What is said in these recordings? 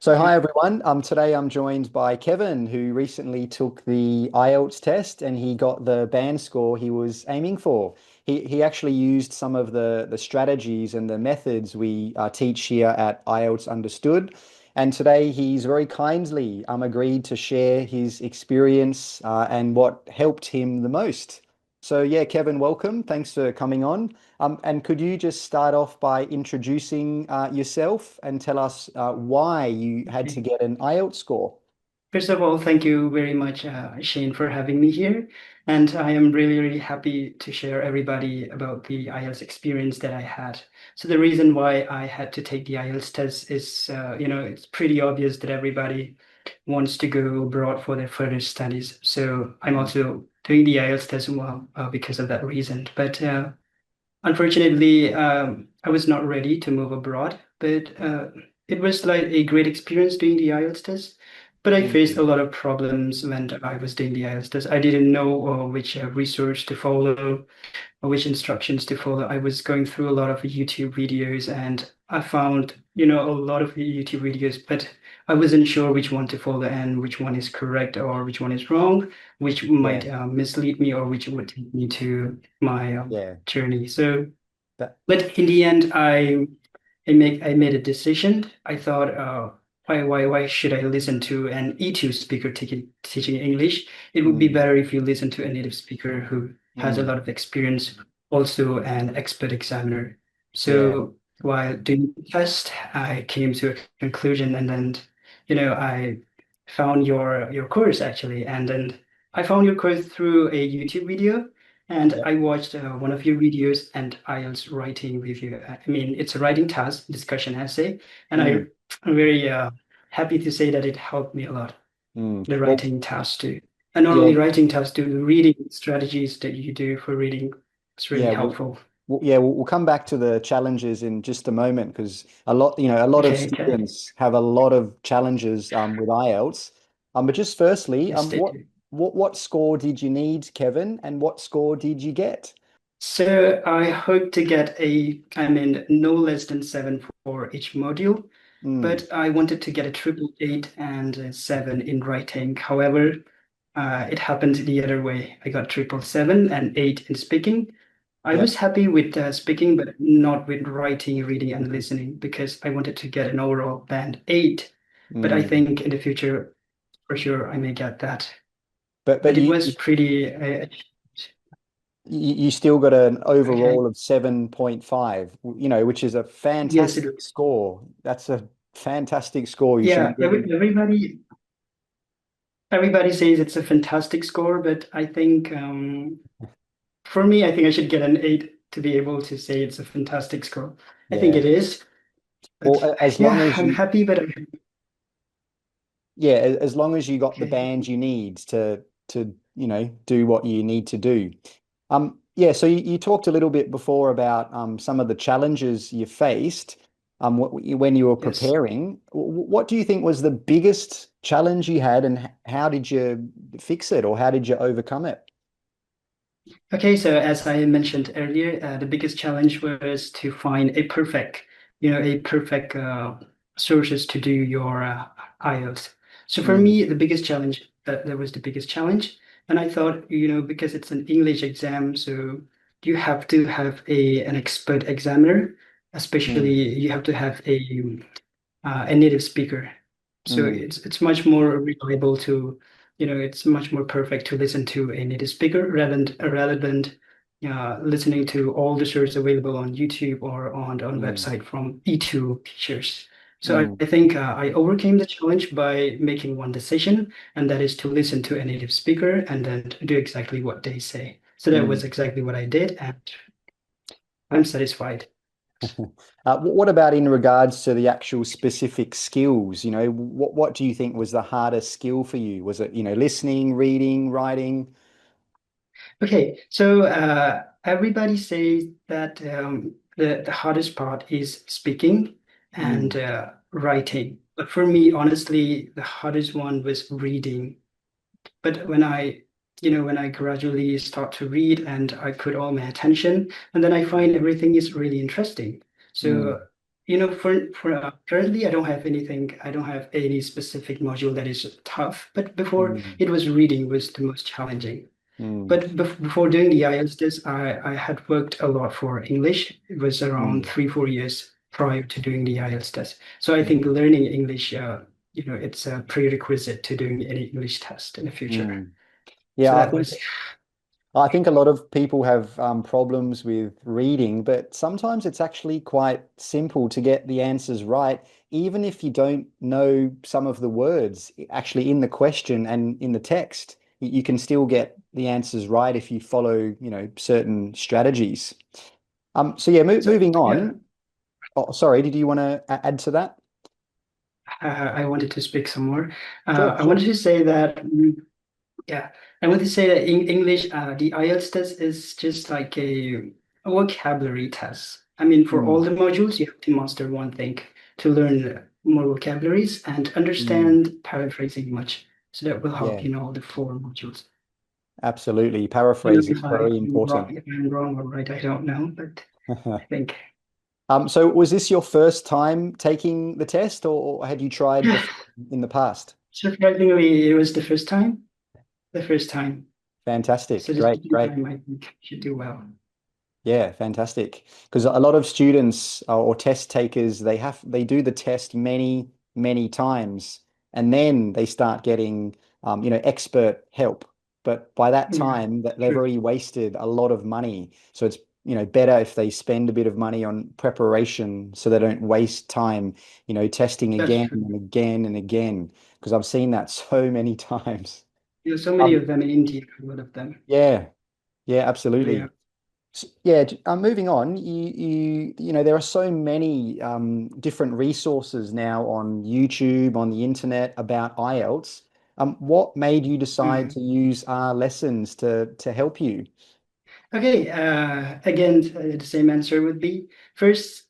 So hi everyone. Today I'm joined by Kevin, who recently took the IELTS test and he got the band score he was aiming for. He actually used some of the strategies and the methods we teach here at IELTS Understood. And today he's very kindly agreed to share his experience and what helped him the most. So yeah, Kevin, welcome. Thanks for coming on. And could you just start off by introducing yourself and tell us why you had to Okay. get an IELTS score? First of all, thank you very much, Shane, for having me here. And I am really, really happy to share everybody about the IELTS experience that I had. So the reason why I had to take the IELTS test is, it's pretty obvious that everybody wants to go abroad for their further studies. So I'm Mm. also doing the IELTS test as well, because of that reason. But unfortunately, I was not ready to move abroad, but it was like a great experience doing the IELTS test. But I faced a Mm. lot of problems when I was doing the IELTS test. I didn't know which resource to follow, which instructions to follow. I was going through a lot of YouTube videos and I found, a lot of YouTube videos, but I wasn't sure which one to follow and which one is correct or which one is wrong, which Yeah, might mislead me or which would take me to my yeah, journey. So, that, but in the end, I made a decision. I thought, why should I listen to an E2 speaker teaching English? It would be mm, better if you listen to a native speaker who has a mm, lot of experience, also an expert examiner. yeah, So while doing the test, I came to a conclusion, and then, I found your course actually, and then I found your course through a YouTube video. And yeah, I watched one of your videos and IELTS writing review. I mean, it's a writing task, discussion essay, and mm, I'm very happy to say that it helped me a lot, mm. the Well, writing task too. And not yeah, only writing tasks, too, the reading strategies that you do for reading, it's really yeah, helpful. we'll come back to the challenges in just a moment because a lot of Okay, okay. students have a lot of challenges with IELTS. But just firstly, Yes, they do. what score did you need, Kevin, and what score did you get? So I hope to get I mean, no less than 7 for each module, Mm, but I wanted to get a triple eight and a 7 in writing. However, it happened the other way. I got triple seven and 8 in speaking. I yep. was happy with speaking, but not with writing, reading, and listening because I wanted to get an overall band 8. But I Mm. think in the future, for sure, I may get that. But But it was pretty, you still got an okay. overall of 7.5, which is a Yes, fantastic score. That's a fantastic score. You should be yeah, getting. everybody says it's a fantastic score, but I think for me, I think I should get an 8 to be able to say it's a fantastic score. I think Yeah. it is, Well, but yeah, I'm happy, but yeah, as long as you got the okay. band you need to do what you need to do. Yeah, so you talked a little bit before about some of the challenges you faced when you were Yes. preparing. What do you think was the biggest challenge you had, and how did you fix it, or how did you overcome it? Okay, so as I mentioned earlier, the biggest challenge was to find a perfect sources to do your IELTS. So for Mm, me, the biggest challenge that was the biggest challenge, and I thought, because it's an English exam, so you have to have an expert examiner, especially mm, you have to have a native speaker. So mm, it's much more reliable to, it's much more perfect to listen to a native speaker rather than listening to all the sources available on YouTube or on mm, website from E2 teachers. So mm, I think I overcame the challenge by making one decision, and that is to listen to a native speaker and then do exactly what they say. So that was mm. exactly what I did, and I'm satisfied. What about in regards to the actual specific skills? What do you think was the hardest skill for you? Was it, listening, reading, writing? Okay, so everybody says that the hardest part is speaking and Mm, writing. But for me, honestly, the hardest one was reading. But when I gradually start to read and I put all my attention, and then I find everything is really interesting. mm, So for currently, I don't have anything. I don't have any specific module that is tough. But before, Mm, it was reading was the most challenging. mm, But before doing the IELTS test, I had worked a lot for English. It was around mm, 3, 4 years prior to doing the IELTS test. So I think mm, learning English, it's a prerequisite to doing any English test in the future. mm. So Yeah, that was, I think a lot of people have problems with reading, but sometimes it's actually quite simple to get the answers right, even if you don't know some of the words actually in the question and in the text. You can still get the answers right if you follow, certain strategies. So yeah, so moving yeah. on. Oh, sorry, did you want to add to that? I wanted to speak some more. Sure, I sure. wanted to say that, yeah, I want to say that in English, the IELTS test is just like a vocabulary test. I mean, for all Mm, the modules, you have to master one thing to learn more vocabularies and mm, understand paraphrasing much. So that will help yeah, you know all the four modules. absolutely. You know, Paraphrasing, very important. if I'm wrong or right, I don't know, but I think. So was this your first time taking the test, or had you tried before in the past? Surprisingly, it was the first time. The first time. So Fantastic. the Great, second great. time, I think should do well. Yeah, fantastic. Because a lot of students or test takers, they do the test many, many times, and then they start getting expert help. But by that Yeah, time, that they've true. already wasted a lot of money. So it's better if they spend a bit of money on preparation so they don't waste time, testing That's again true. and again and again. Because I've seen that so many times. There's so many Um, of them in India, a lot of them. yeah, yeah, So yeah. absolutely. Yeah, moving on, there are so many different resources now on YouTube, on the internet about IELTS. What made you decide Mhm. to use our lessons to help you? Okay, again, the same answer would be first,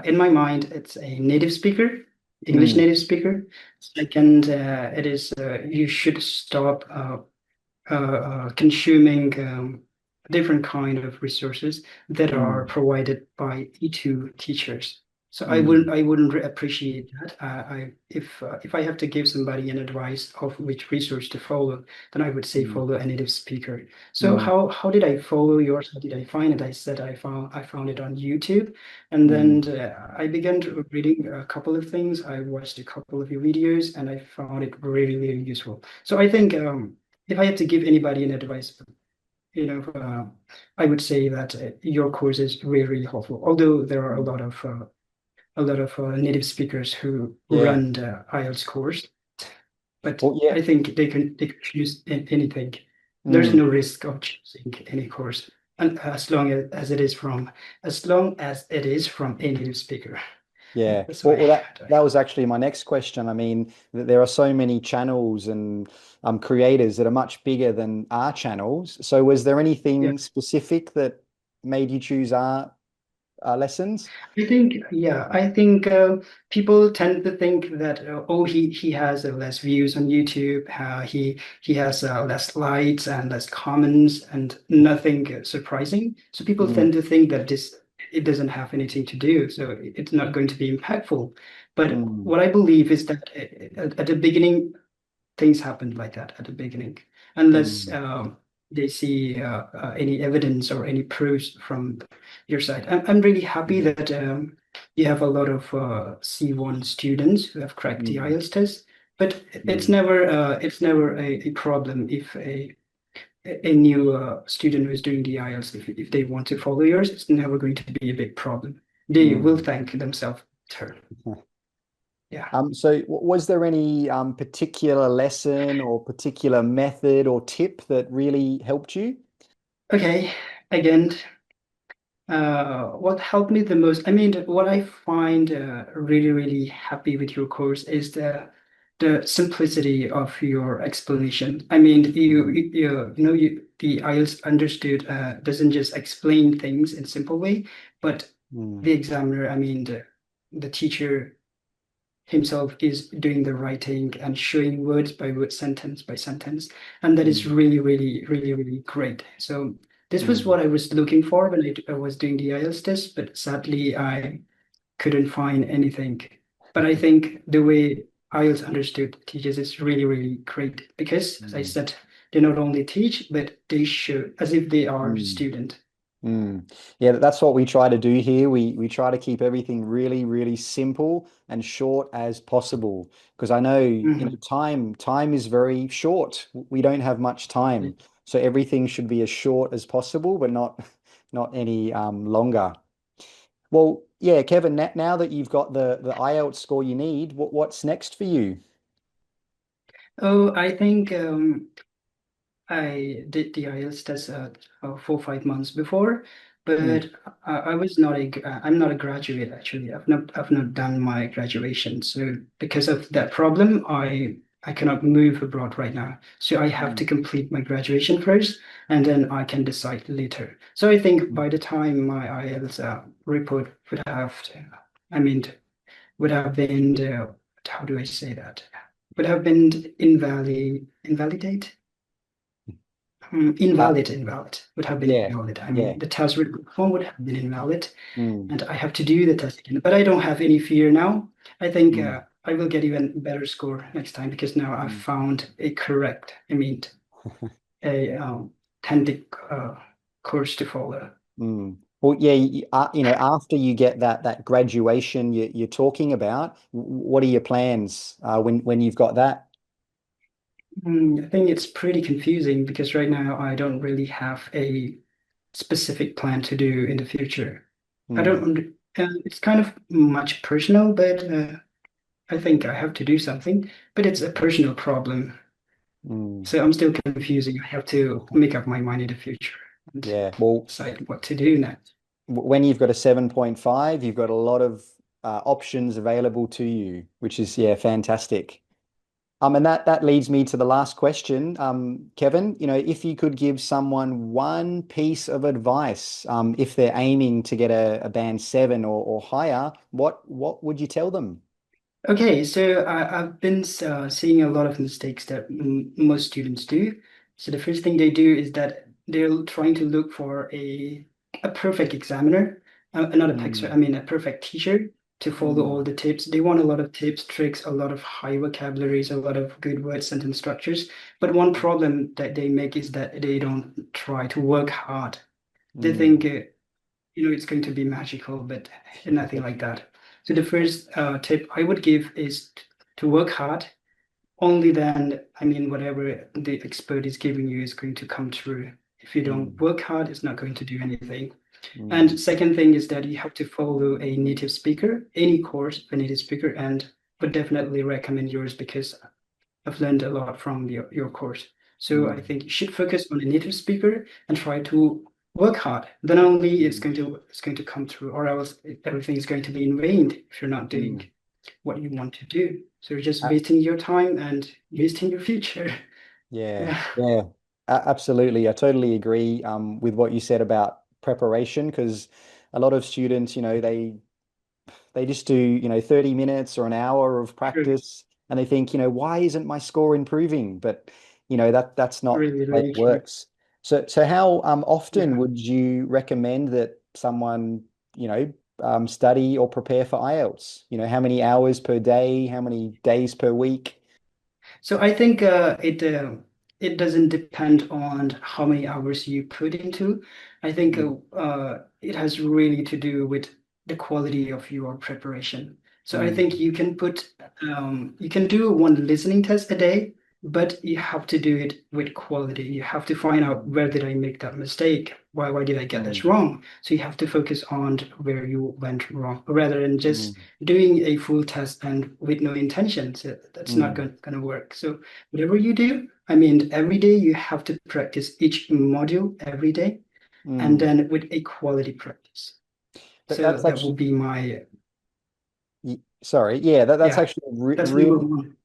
in my mind, it's a native speaker, English Mm, native speaker. Second, it is you should stop consuming different kind of resources that are mm, provided by E2 teachers. So mm, I wouldn't appreciate that. If I have to give somebody an advice of which resource to follow, then I would say mm, follow a native speaker. So mm, how did I follow yours? How did I find it? I said I found it on YouTube, and then mm, I began reading a couple of things. I watched a couple of your videos, and I found it really really useful. So I think if I had to give anybody an advice, I would say that your course is really, really helpful. Although there are mm. a lot of native speakers who Yeah. run the IELTS course, but Well, yeah. I think they can choose anything. There's Mm, no risk of choosing any course, and as long as it is from a native speaker. yeah. That's Well, why. that was actually my next question. I mean, there are so many channels and creators that are much bigger than our channels. So, was there Yeah. anything specific that made you choose our lessons? I think people tend to think that oh he has less views on YouTube, he has less likes and less comments and nothing surprising. So people Mm, tend to think that this it doesn't have anything to do, so it's not going to be impactful. But mm, what I believe is that at the beginning things happened like that at the beginning, unless mm, they see any evidence or any proofs from your side. I'm really happy mm, that you have a lot of C1 students who have cracked the mm, IELTS test, but mm, it's never a problem if a new student who is doing the IELTS, if they want to follow yours, it's never going to be a big problem. They will mm. thank themselves later. Yeah. So, was there any particular lesson or particular method or tip that really helped you? Okay. Again, what helped me the most, I mean, what I find really, really happy with your course is the simplicity of your explanation. I mean, Mm, the IELTS understood doesn't just explain things in simple way, but mm, the examiner, I mean, the teacher himself is doing the writing and showing words by word, sentence by sentence. And that is mm, really, really, really, really great. So this was mm, what I was looking for when I was doing the IELTS test, but sadly, couldn't find anything. But I think the way IELTS understood teachers is really, really great because, as I Mm, said, they not only teach, but they show as if they are mm, student. mm. Yeah, that's what we try to do here. We try to keep everything really, really simple and short as possible. Because I know, Mhm. time is very short. We don't have much time. So everything should be as short as possible, but not any longer. Well, yeah, Kevin, now that you've got the IELTS score you need, what's next for you? Oh, I think I did the IELTS test 4 or 5 months before, Mm, but I was not I'm not a graduate actually. I've not done my graduation. So because of that problem, I cannot move abroad right now. So I have to mm, complete my graduation first, and then I can decide later. So I think mm, by the time my IELTS report I mean, would have been how do I say that? Would have been invalidate. uh, Invalid would have been yeah, invalid. I yeah. mean, the test form would have been invalid, Mm, and I have to do the test again. But I don't have any fear now. I think mm, I will get even better score next time because now I've mm, found a correct, I mean, a authentic course to follow. mm. Well, yeah, after you get that graduation you're talking about, what are your plans when you've got that? I think it's pretty confusing because right now I don't really have a specific plan to do in the future. I Mm, don't, it's kind of much personal, but I think I have to do something, but it's a personal problem. mm. So I'm still confusing. I have to make up my mind in the future and Yeah. Well, decide what to do next. when you've got a 7.5, you've got a lot of options available to you, which is, yeah, fantastic. And that leads me to the last question. Kevin, if you could give someone one piece of advice, if they're aiming to get a band seven or higher, what would you tell them? Okay, so I've been seeing a lot of mistakes that m most students do. So the first thing they do is that they're trying to look for a perfect examiner, not a perfect, I Mm, mean a perfect teacher to follow all mm, the tips. They want a lot of tips, tricks, a lot of high vocabularies, a lot of good word sentence structures. But one problem that they make is that they don't try to work hard. They think mm. it's going to be magical, but nothing like that. So the first tip I would give is to work hard. Only then, I mean, whatever the expert is giving you is going to come true. If you don't Mm, work hard, it's not going to do anything. mm, And second thing is that you have to follow a native speaker, any course of a native speaker, and would definitely recommend yours because I've learned a lot from your course. So I mm, think you should focus on a native speaker and try to work hard. Then only mm, it's going to come through, or else everything is going to be in vain if you're not doing mm. what you want to do. So you're just Uh, wasting your time and wasting your future. yeah, Yeah, yeah, absolutely. I totally agree with what you said about preparation because a lot of students, they just do, 30 minutes or an hour of true. practice and they think, why isn't my score improving? But, that's not Really, the way really it true. works. So how often Yeah. would you recommend that someone, study or prepare for IELTS? How many hours per day? How many days per week? So I think it doesn't depend on how many hours you put into. I think Mm, it has really to do with the quality of your preparation. So I think mm, you can do one listening test a day, but you have to do it with quality. You have to find out where did I make that mistake? Why did I get this mm, wrong? So you have to focus on where you went wrong, rather than mm, just doing a full test and with no intention. So that's not mm, going to work. So whatever you do, I mean, every day you have to practice each module every day, and mm. then with a quality practice. So That's that will actually, be my, sorry, yeah, that's yeah, actually a re that's number really one.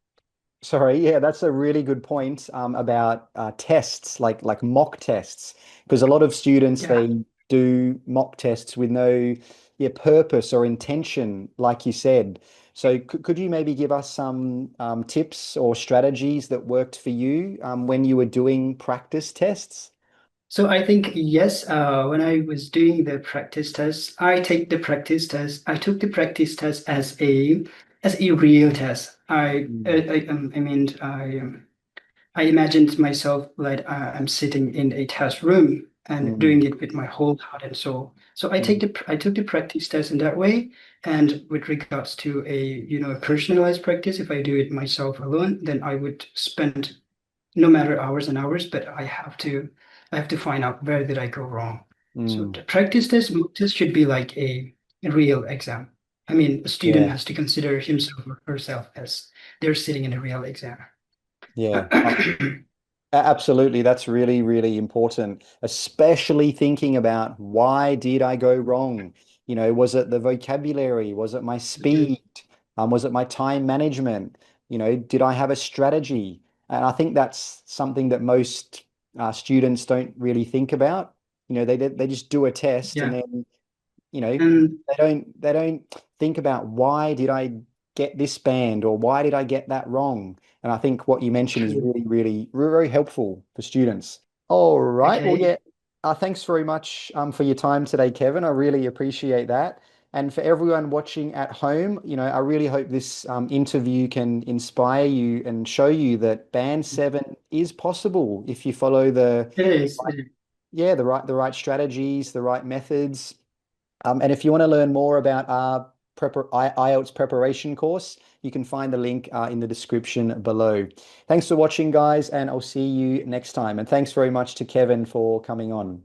Sorry, yeah, that's a really good point about tests, like mock tests, because a lot of students Yeah. they do mock tests with no, yeah, purpose or intention, like you said. So could you maybe give us some tips or strategies that worked for you when you were doing practice tests? So I think yes, when I was doing the practice test, I took the practice test as a real test. Mm, I mean, I imagined myself like I'm sitting in a test room and mm, doing it with my whole heart and soul. So mm, I took the practice test in that way. And with regards to a, a personalized practice, if I do it myself alone, then I would spend no matter hours and hours, but I have to find out where did I go wrong. So mm. the practice test should be like a real exam. I mean, a student Yeah, has to consider himself or herself as they're sitting in a real exam. yeah. Absolutely, that's really, really important, especially thinking about why did I go wrong? Was it the vocabulary? Was it my speed? Was it my time management? Did I have a strategy? And I think that's something that most students don't really think about. They just do a test and Yeah. then you know, And they don't think about why did I get this band or why did I get that wrong? And I think what you mentioned is true. really, really, very helpful for students. All right. Well, Okay. yeah. Thanks very much for your time today, Kevin. I really appreciate that. And for everyone watching at home, I really hope this interview can inspire you and show you that Band 7 is possible if you follow It is. It is. yeah, the right strategies, the right methods. And if you want to learn more about our IELTS preparation course, you can find the link in the description below. Thanks for watching, guys, and I'll see you next time. And thanks very much to Kevin for coming on.